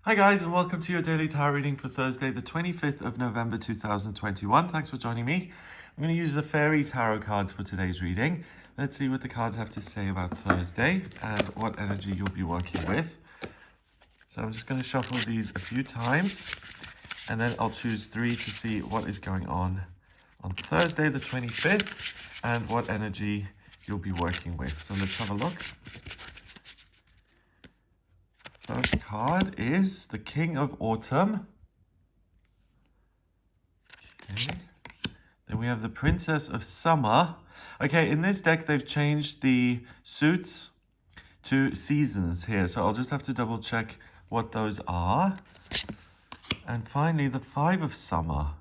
Hi guys, and welcome to your daily tarot reading for Thursday, the 25th of November 2021. Thanks for joining me. I'm going to use the fairy tarot cards for today's reading. Let's see what the cards have to say about Thursday and what energy you'll be working with. So I'm just going to shuffle these a few times and then I'll choose three to see what is going on Thursday, the 25th, and what energy you'll be working with. So let's have a look. First card is the King of Autumn. Okay. Then we have the Princess of Summer. Okay, in this deck, they've changed the suits to seasons here. So I'll just have to double check what those are. And finally, the Five of Summer.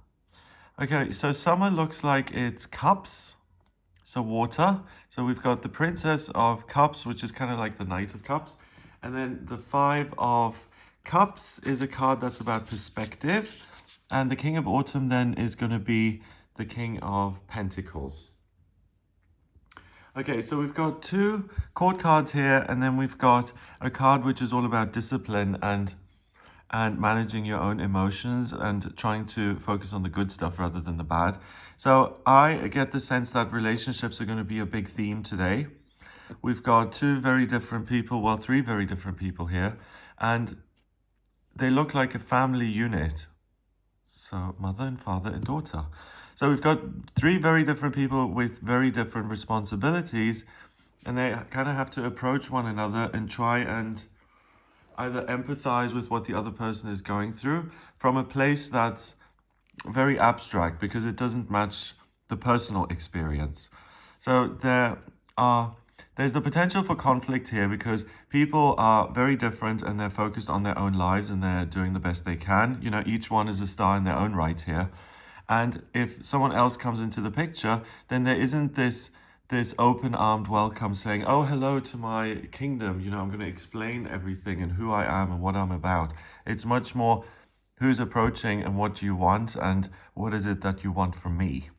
Okay, so summer looks like it's cups. So water. So we've got the Princess of Cups, which is kind of like the Knight of Cups. And then the Five of Cups is a card that's about perspective. And the King of Autumn then is going to be the King of Pentacles. Okay, so we've got two court cards here, and then we've got a card which is all about discipline and managing your own emotions and trying to focus on the good stuff rather than the bad. So I get the sense that relationships are going to be a big theme today. We've got two very different people, well, three very different people here, and they look like a family unit. So mother and father and daughter. So we've got three very different people with very different responsibilities, and they kind of have to approach one another and try and either empathize with what the other person is going through from a place that's very abstract because it doesn't match the personal experience. So there's the potential for conflict here because people are very different and they're focused on their own lives and they're doing the best they can. You know, each one is a star in their own right here. And if someone else comes into the picture, then there isn't this open-armed welcome saying, oh, hello to my kingdom. You know, I'm going to explain everything and who I am and what I'm about. It's much more who's approaching and what do you want and what is it that you want from me.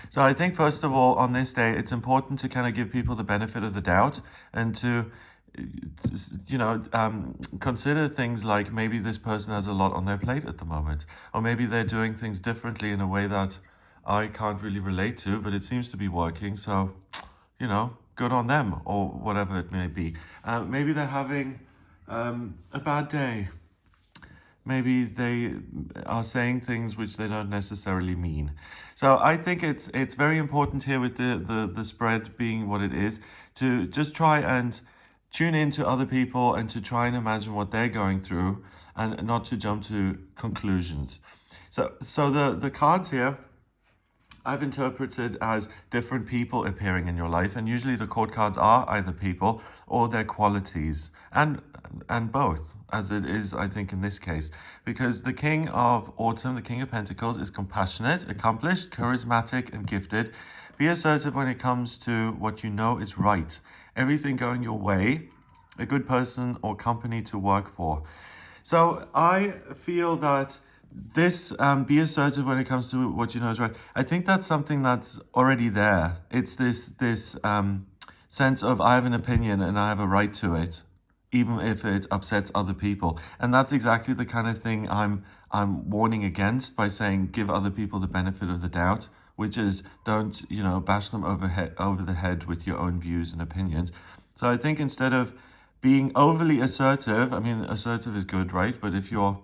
So I think, first of all, on this day, it's important to kind of give people the benefit of the doubt and to, consider things like maybe this person has a lot on their plate at the moment, or maybe they're doing things differently in a way that I can't really relate to, but it seems to be working. So, good on them or whatever it may be. Maybe they're having a bad day. Maybe they are saying things which they don't necessarily mean. So I think it's very important here with the spread being what it is to just try and tune into other people and to try and imagine what they're going through and not to jump to conclusions. So the cards here I've interpreted as different people appearing in your life, and usually the court cards are either people or their qualities, and both, as it is, I think, in this case, because the King of Autumn, the King of Pentacles, is compassionate, accomplished, charismatic, and gifted. Be assertive when it comes to what you know is right. Everything going your way, a good person or company to work for. So I feel that this be assertive when it comes to what you know is right. I think that's something that's already there. It's this sense of I have an opinion and I have a right to it, even if it upsets other people. And that's exactly the kind of thing I'm warning against by saying give other people the benefit of the doubt, which is don't bash them over the head with your own views and opinions. So I think instead of being overly assertive, I mean assertive is good, right? But if you're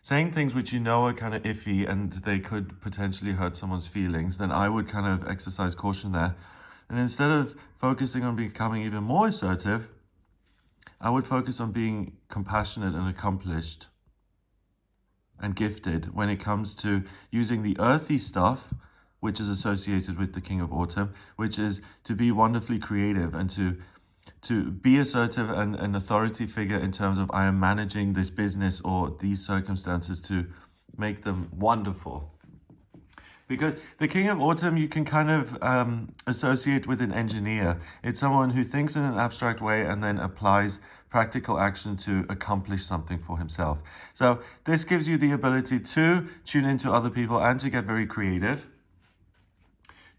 saying things which you know are kind of iffy and they could potentially hurt someone's feelings, then I would kind of exercise caution there. And instead of focusing on becoming even more assertive, I would focus on being compassionate and accomplished and gifted when it comes to using the earthy stuff, which is associated with the King of Autumn, which is to be wonderfully creative and to be assertive and an authority figure in terms of I am managing this business or these circumstances to make them wonderful. Because the King of Autumn, you can kind of associate with an engineer. It's someone who thinks in an abstract way and then applies practical action to accomplish something for himself. So this gives you the ability to tune into other people and to get very creative.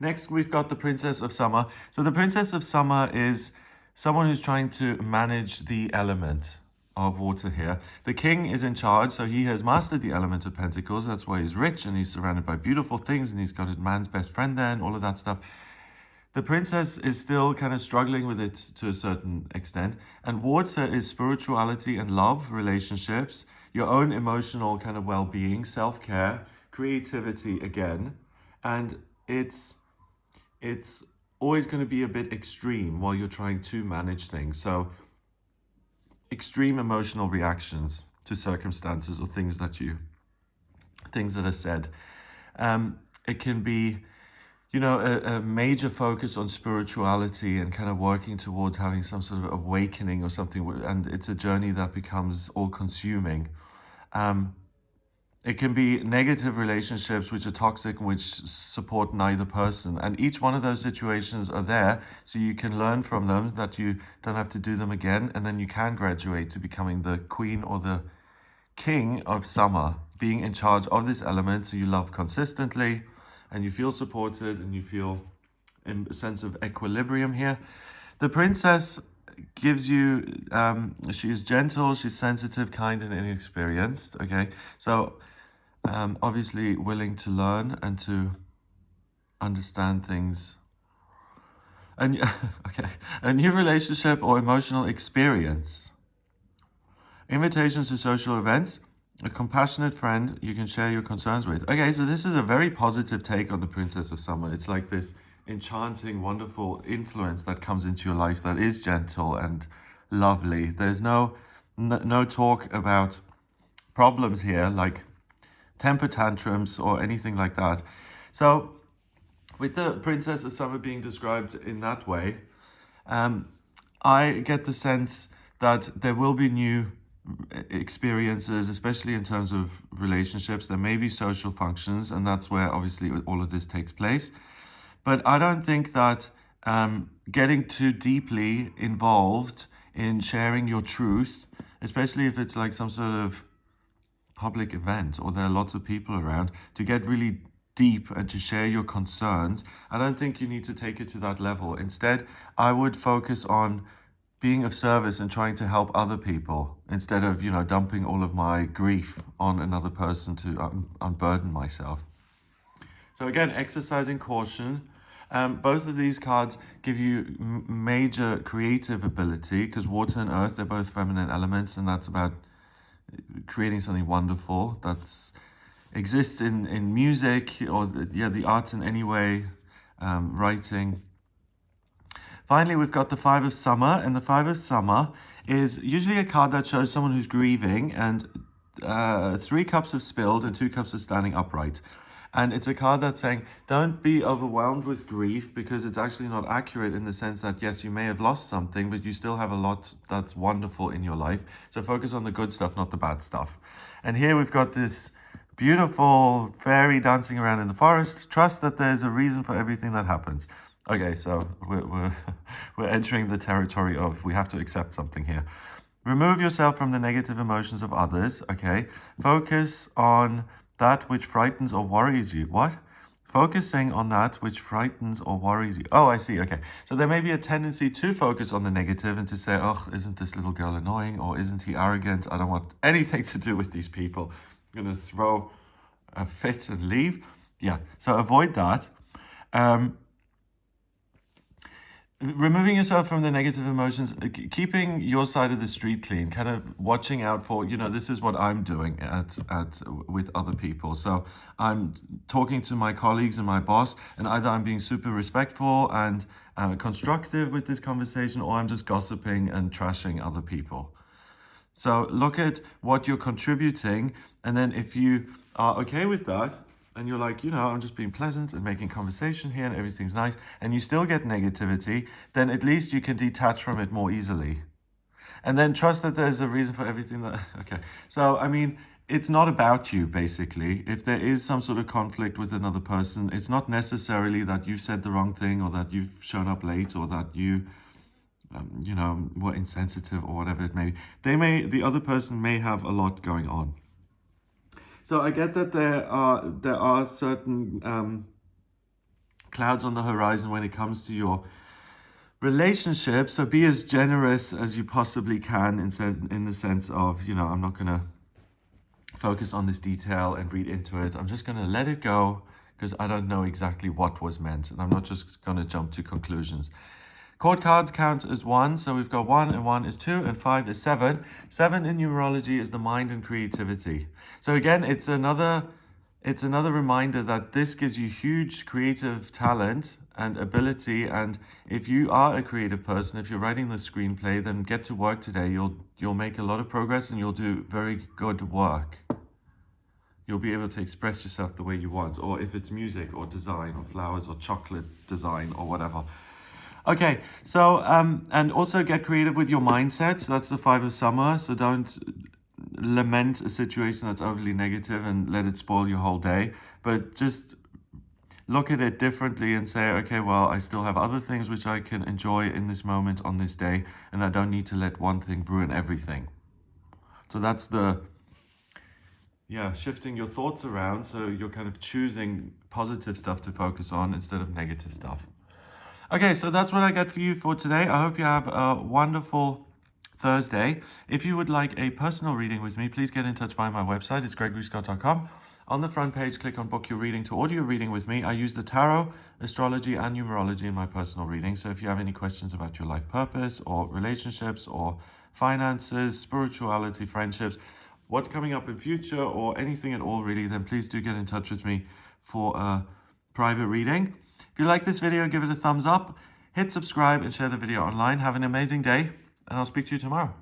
Next, we've got the Princess of Summer. So the Princess of Summer is someone who's trying to manage the element. of water here. The king is in charge, so he has mastered the element of Pentacles. That's why he's rich and he's surrounded by beautiful things and he's got a man's best friend there and all of that stuff. The princess is still kind of struggling with it to a certain extent. And water is spirituality and love, relationships, your own emotional kind of well-being, self-care, creativity again. And it's always going to be a bit extreme while you're trying to manage things. So extreme emotional reactions to circumstances or things that are said. It can be, a major focus on spirituality and kind of working towards having some sort of awakening or something. And it's a journey that becomes all-consuming. It can be negative relationships which are toxic and which support neither person. And each one of those situations are there so you can learn from them, that you don't have to do them again. And then you can graduate to becoming the queen or the king of summer, being in charge of this element so you love consistently and you feel supported and you feel a sense of equilibrium here. The princess gives you, she is gentle, she's sensitive, kind, and inexperienced, okay? So obviously willing to learn and to understand things. And okay, a new relationship or emotional experience. Invitations to social events, a compassionate friend you can share your concerns with. Okay, so this is a very positive take on the Princess of Summer. It's like this enchanting, wonderful influence that comes into your life that is gentle and lovely. There's no talk about problems here, like temper tantrums or anything like that. So with the Princess of Summer being described in that way, I get the sense that there will be new experiences, especially in terms of relationships. There may be social functions, and that's where obviously all of this takes place. But I don't think that getting too deeply involved in sharing your truth, especially if it's like some sort of public event or there are lots of people around, to get really deep and to share your concerns, I don't think you need to take it to that level. Instead, I would focus on being of service and trying to help other people instead of, dumping all of my grief on another person to unburden myself. So again, exercising caution. Both of these cards give you major creative ability because water and earth, they're both feminine elements, and that's about creating something wonderful that's exists in music or the arts in any way, writing. Finally, we've got the Five of Summer, and the Five of Summer is usually a card that shows someone who's grieving, and 3 cups of spilled and 2 cups of standing upright. And it's a card that's saying, don't be overwhelmed with grief, because it's actually not accurate in the sense that, yes, you may have lost something, but you still have a lot that's wonderful in your life. So focus on the good stuff, not the bad stuff. And here we've got this beautiful fairy dancing around in the forest. Trust that there's a reason for everything that happens. Okay, so we're entering the territory of we have to accept something here. Remove yourself from the negative emotions of others, okay? Focus on that which frightens or worries you. What? Focusing on that which frightens or worries you. Oh, I see, okay. So there may be a tendency to focus on the negative and to say, oh, isn't this little girl annoying? Or isn't he arrogant? I don't want anything to do with these people. I'm going to throw a fit and leave. Yeah, so avoid that. Removing yourself from the negative emotions, keeping your side of the street clean, kind of watching out for, this is what I'm doing with other people. So I'm talking to my colleagues and my boss, and either I'm being super respectful and constructive with this conversation, or I'm just gossiping and trashing other people. So look at what you're contributing, and then if you are okay with that, and you're like, I'm just being pleasant and making conversation here and everything's nice, and you still get negativity, then at least you can detach from it more easily. And then trust that there's a reason for everything that, okay. So, it's not about you, basically. If there is some sort of conflict with another person, it's not necessarily that you said the wrong thing or that you've shown up late or that you, were insensitive or whatever it may be. The other person may have a lot going on. So I get that there are certain clouds on the horizon when it comes to your Relationships, so be as generous as you possibly can in the sense of, I'm not going to focus on this detail and read into it. I'm just going to let it go because I don't know exactly what was meant, and I'm not just going to jump to conclusions. Chord cards count as 1, so we've got 1 and 1 is 2 and 5 is 7. 7 in numerology is the mind and creativity. So again, it's another reminder that this gives you huge creative talent and ability, and if you are a creative person, if you're writing the screenplay, then get to work today. You'll make a lot of progress and you'll do very good work. You'll be able to express yourself the way you want, or if it's music or design or flowers or chocolate design or whatever. Okay, so and also get creative with your mindset. So that's the 5 of summer. So don't lament a situation that's overly negative and let it spoil your whole day, but just look at it differently and say, okay, well, I still have other things which I can enjoy in this moment on this day, and I don't need to let one thing ruin everything. So that's shifting your thoughts around, so you're kind of choosing positive stuff to focus on instead of negative stuff. Okay, so that's what I got for you for today. I hope you have a wonderful Thursday. If you would like a personal reading with me, please get in touch via my website. It's gregoryscott.com. On the front page, click on book your reading to order your reading with me. I use the tarot, astrology, and numerology in my personal reading. So if you have any questions about your life purpose or relationships or finances, spirituality, friendships, what's coming up in future, or anything at all really, then please do get in touch with me for a private reading. If you like this video, give it a thumbs up, hit subscribe and share the video online. Have an amazing day, and I'll speak to you tomorrow.